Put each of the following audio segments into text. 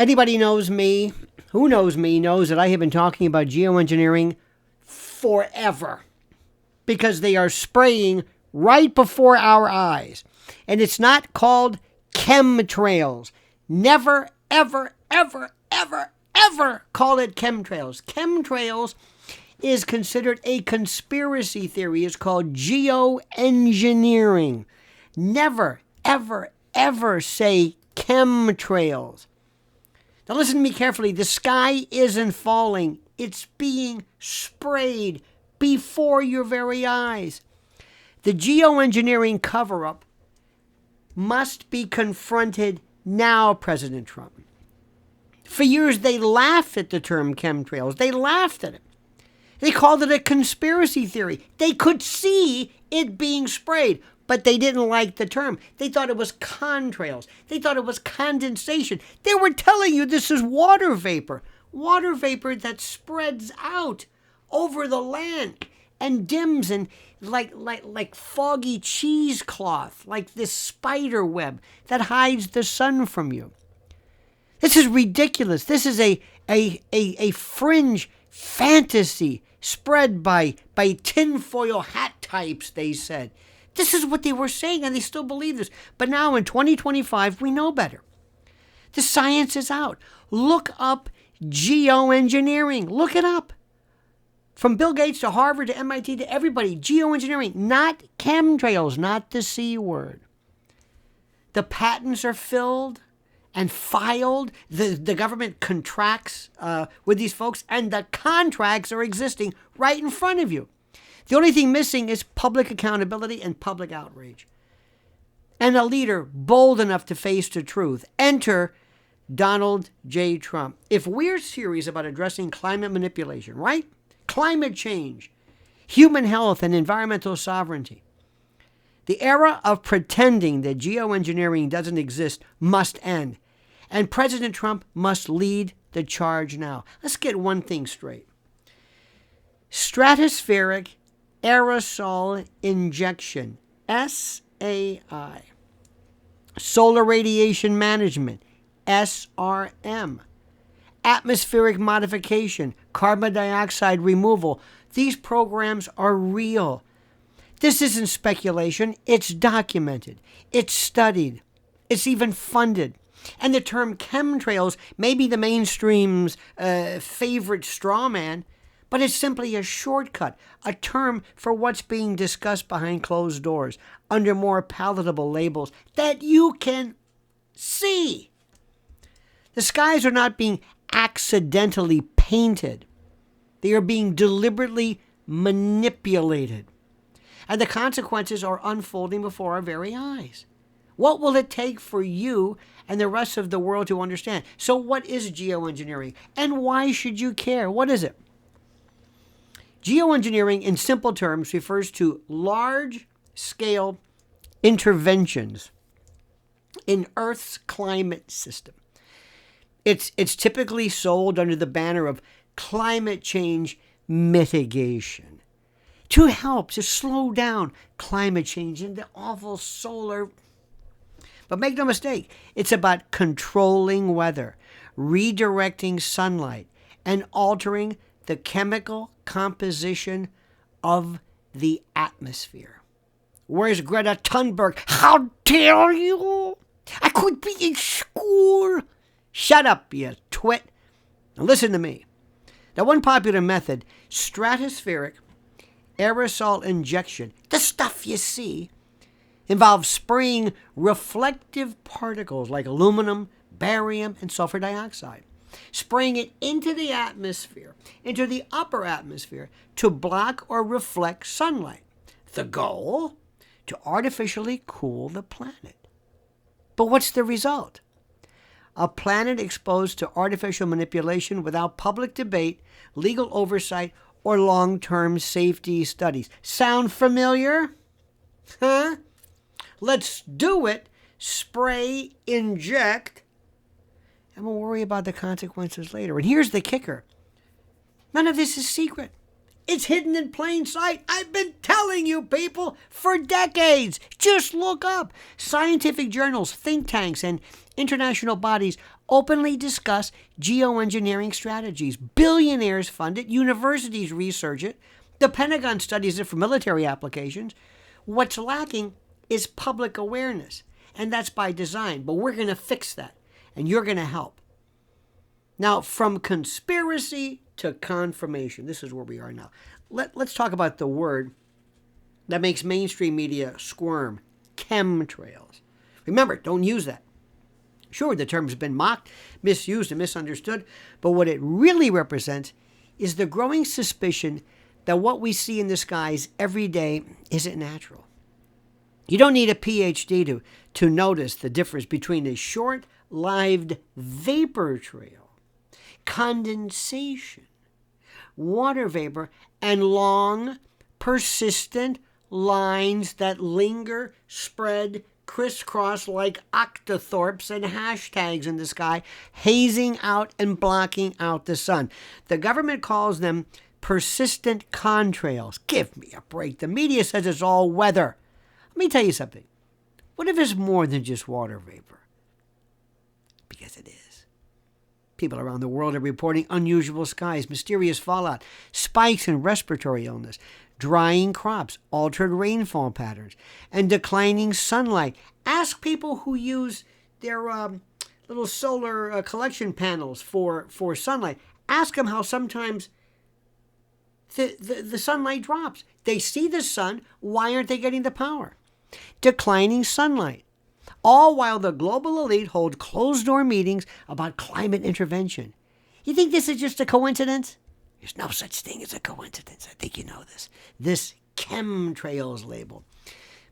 Anybody knows me, who knows me, knows that I have been talking about geoengineering forever because they are spraying right before our eyes. And it's not called chemtrails. Never, ever, ever, ever, ever call it chemtrails. Chemtrails is considered a conspiracy theory. It's called geoengineering. Never, ever, ever say chemtrails. Now listen to me carefully. The sky isn't falling. It's being sprayed before your very eyes. The geoengineering cover-up must be confronted now, President Trump. For years, they laughed at the term chemtrails. They laughed at it. They called it a conspiracy theory. They could see it being sprayed, but they didn't like the term. They thought it was contrails. They thought it was condensation. They were telling you this is water vapor that spreads out over the land and dims and like foggy cheesecloth, like this spider web that hides the sun from you. This is ridiculous. This is a fringe fantasy spread by tinfoil hat types, they said. This is what they were saying, and they still believe this. But now in 2025, we know better. The science is out. Look up geoengineering. Look it up. From Bill Gates to Harvard to MIT to everybody, geoengineering, not chemtrails, not the C word. The patents are filled and filed. The government contracts with these folks, and the contracts are existing right in front of you. The only thing missing is public accountability and public outrage. And a leader bold enough to face the truth. Enter Donald J. Trump. If we're serious about addressing climate manipulation, right? Climate change, human health, and environmental sovereignty, the era of pretending that geoengineering doesn't exist must end. And President Trump must lead the charge now. Let's get one thing straight. Stratospheric aerosol injection, SAI. Solar radiation management, SRM. Atmospheric modification, carbon dioxide removal. These programs are real. This isn't speculation. It's documented. It's studied. It's even funded. And the term chemtrails may be the mainstream's favorite straw man, but it's simply a shortcut, a term for what's being discussed behind closed doors, under more palatable labels that you can see. The skies are not being accidentally painted. They are being deliberately manipulated. And the consequences are unfolding before our very eyes. What will it take for you and the rest of the world to understand? So what is geoengineering? And why should you care? What is it? Geoengineering, in simple terms, refers to large-scale interventions in Earth's climate system. It's typically sold under the banner of climate change mitigation to help to slow down climate change and the awful solar. But make no mistake, it's about controlling weather, redirecting sunlight, and altering the chemical composition of the atmosphere. Where's Greta Thunberg? How dare you? I could be in school. Shut up, you twit. Now listen to me. Now, one popular method, stratospheric aerosol injection, the stuff you see, involves spraying reflective particles like aluminum, barium, and sulfur dioxide, spraying it into the atmosphere, into the upper atmosphere, to block or reflect sunlight. The goal? To artificially cool the planet. But what's the result? A planet exposed to artificial manipulation without public debate, legal oversight, or long-term safety studies. Sound familiar? Huh? Let's do it. Spray, inject, and we'll worry about the consequences later. And here's the kicker. None of this is secret. It's hidden in plain sight. I've been telling you people for decades. Just look up. Scientific journals, think tanks, and international bodies openly discuss geoengineering strategies. Billionaires fund it. Universities research it. The Pentagon studies it for military applications. What's lacking is public awareness, and that's by design. But we're going to fix that, and you're going to help. Now, from conspiracy to confirmation, this is where we are now. Let's talk about the word that makes mainstream media squirm: chemtrails. Remember, don't use that. Sure, the term's been mocked, misused, and misunderstood, but what it really represents is the growing suspicion that what we see in the skies every day isn't natural. You don't need a PhD to notice the difference between a short-lived vapor trail, condensation, water vapor, and long, persistent lines that linger, spread, crisscross like octothorpes and hashtags in the sky, hazing out and blocking out the sun. The government calls them persistent contrails. Give me a break. The media says it's all weather. Let me tell you something. What if it's more than just water vapor? Because it is. People around the world are reporting unusual skies, mysterious fallout, spikes in respiratory illness, drying crops, altered rainfall patterns, and declining sunlight. Ask people who use their little solar collection panels for sunlight. Ask them how sometimes the sunlight drops. They see the sun. Why aren't they getting the power? Declining sunlight. All while the global elite hold closed-door meetings about climate intervention. You think this is just a coincidence? There's no such thing as a coincidence. I think you know this. This chemtrails label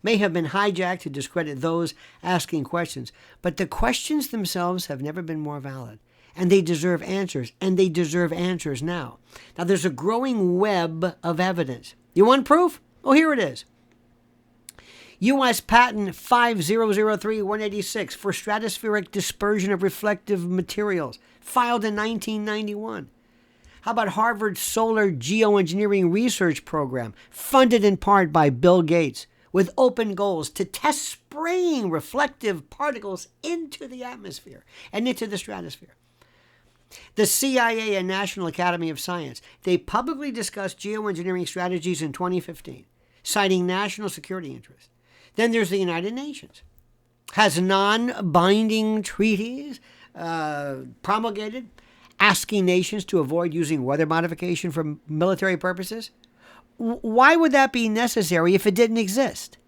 may have been hijacked to discredit those asking questions, but the questions themselves have never been more valid. And they deserve answers, and they deserve answers now. Now, there's a growing web of evidence. You want proof? Oh, here it is. U.S. Patent 5003186 for stratospheric dispersion of reflective materials, filed in 1991. How about Harvard's Solar Geoengineering Research Program, funded in part by Bill Gates, with open goals to test spraying reflective particles into the atmosphere and into the stratosphere? The CIA and National Academy of Science, they publicly discussed geoengineering strategies in 2015, citing national security interests. Then there's the United Nations. Has non-binding treaties promulgated, asking nations to avoid using weather modification for military purposes? Why would that be necessary if it didn't exist?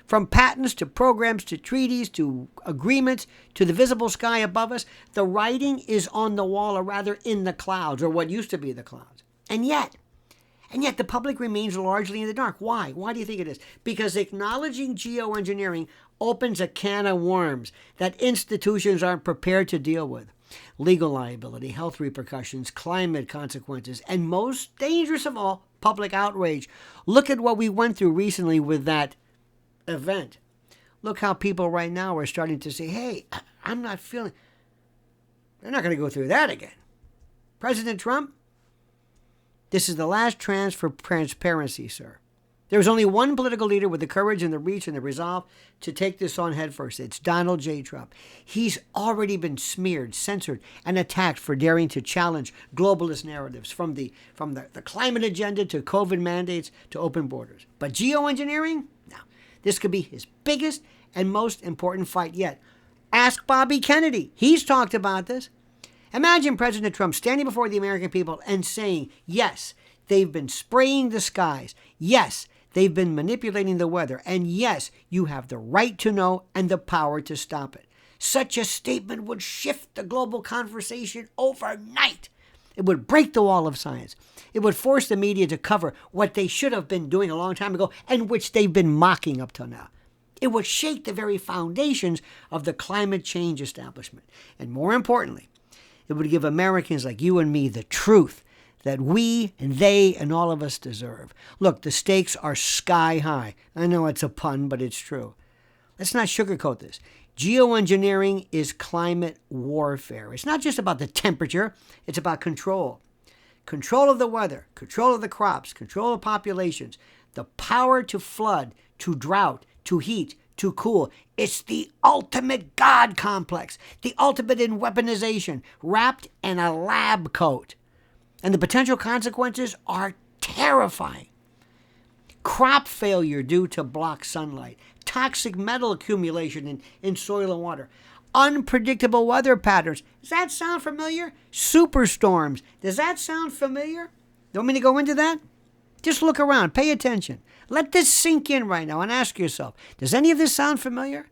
From patents to programs to treaties to agreements to the visible sky above us, the writing is on the wall, or rather in the clouds, or what used to be the clouds. And yet the public remains largely in the dark. Why? Why do you think it is? Because acknowledging geoengineering opens a can of worms that institutions aren't prepared to deal with. Legal liability, health repercussions, climate consequences, and most dangerous of all, public outrage. Look at what we went through recently with that event. Look how people right now are starting to say, hey, I'm not feeling... They're not going to go through that again. President Trump, this is the last chance for transparency, sir. There was only one political leader with the courage and the reach and the resolve to take this on head first. It's Donald J. Trump. He's already been smeared, censored, and attacked for daring to challenge globalist narratives, from the climate agenda to COVID mandates to open borders. But geoengineering? No. This could be his biggest and most important fight yet. Ask Bobby Kennedy. He's talked about this. Imagine President Trump standing before the American people and saying, yes, they've been spraying the skies. Yes, they've been manipulating the weather. And yes, you have the right to know and the power to stop it. Such a statement would shift the global conversation overnight. It would break the wall of science. It would force the media to cover what they should have been doing a long time ago and which they've been mocking up till now. It would shake the very foundations of the climate change establishment. And more importantly, it would give Americans like you and me the truth that we and they and all of us deserve. Look, the stakes are sky high. I know it's a pun, but it's true. Let's not sugarcoat this. Geoengineering is climate warfare. It's not just about the temperature. It's about control. Control of the weather, control of the crops, control of populations, the power to flood, to drought, to heat, to cool. It's the ultimate God complex, the ultimate in weaponization, wrapped in a lab coat. And the potential consequences are terrifying. Crop failure due to blocked sunlight, toxic metal accumulation in soil and water, unpredictable weather patterns. Does that sound familiar? Superstorms. Does that sound familiar? Don't mean to go into that? Just look around. Pay attention. Let this sink in right now and ask yourself, does any of this sound familiar?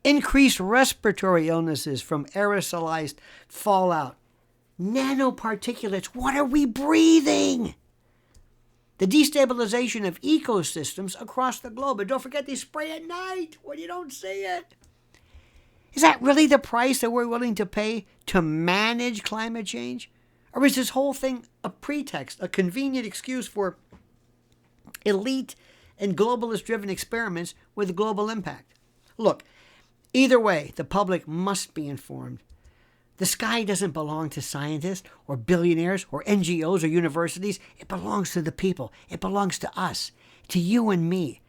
Increased respiratory illnesses from aerosolized fallout. Nanoparticulates. What are we breathing? The destabilization of ecosystems across the globe. And don't forget, they spray at night when you don't see it. Is that really the price that we're willing to pay to manage climate change? Or is this whole thing a pretext, a convenient excuse for elite and globalist-driven experiments with global impact? Look, either way, the public must be informed. The sky doesn't belong to scientists or billionaires or NGOs or universities. It belongs to the people. It belongs to us, to you and me.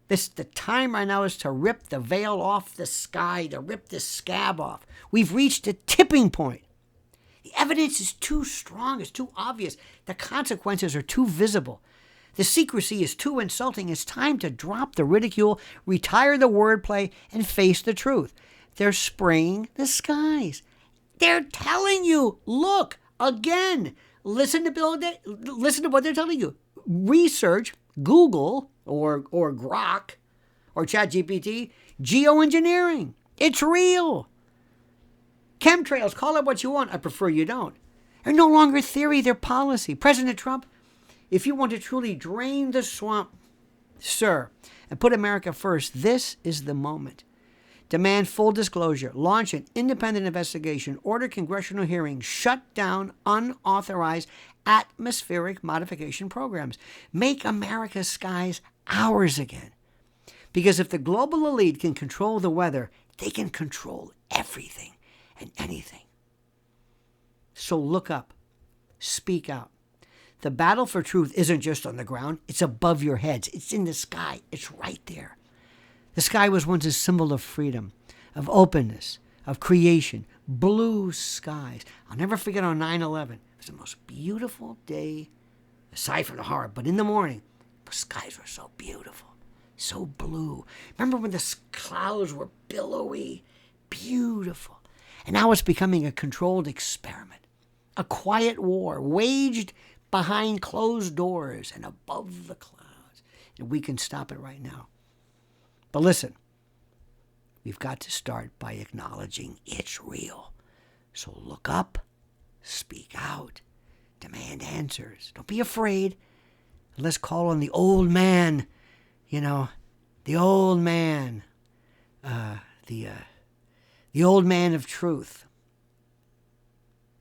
The time right now is to rip the veil off the sky, to rip the scab off. We've reached a tipping point. The evidence is too strong. It's too obvious. The consequences are too visible. The secrecy is too insulting. It's time to drop the ridicule, retire the wordplay, and face the truth. They're spraying the skies. They're telling you, look, again, listen to what they're telling you. Research, Google or Grok or ChatGPT, geoengineering. It's real. Chemtrails, call it what you want. I prefer you don't. They're no longer theory, they're policy. President Trump, if you want to truly drain the swamp, sir, and put America first, this is the moment. Demand full disclosure, launch an independent investigation, order congressional hearings, shut down unauthorized atmospheric modification programs. Make America's skies ours again. Because if the global elite can control the weather, they can control everything and anything. So look up, speak out. The battle for truth isn't just on the ground, it's above your heads, it's in the sky, it's right there. The sky was once a symbol of freedom, of openness, of creation, blue skies. I'll never forget on 9/11. It was the most beautiful day, aside from the horror, but in the morning, the skies were so beautiful, so blue. Remember when the clouds were billowy? Beautiful. And now it's becoming a controlled experiment, a quiet war waged behind closed doors and above the clouds. And we can stop it right now. But listen, we've got to start by acknowledging it's real. So look up, speak out, demand answers. Don't be afraid. Let's call on the old man, the old man, the old man of truth,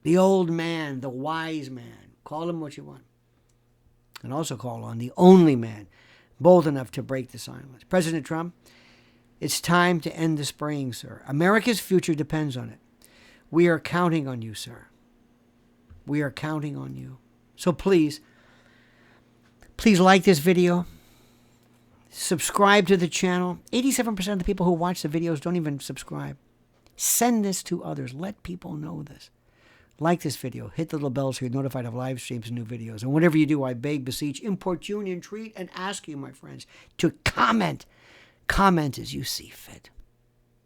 the old man, the wise man. Call him what you want. And also call on the only man bold enough to break the silence. President Trump, it's time to end the spraying, sir. America's future depends on it. We are counting on you, sir. We are counting on you. So please like this video. Subscribe to the channel. 87% of the people who watch the videos don't even subscribe. Send this to others. Let people know this. Like this video. Hit the little bell so you're notified of live streams and new videos. And whatever you do, I beg, beseech, importune, entreat, and ask you, my friends, to comment. Comment as you see fit.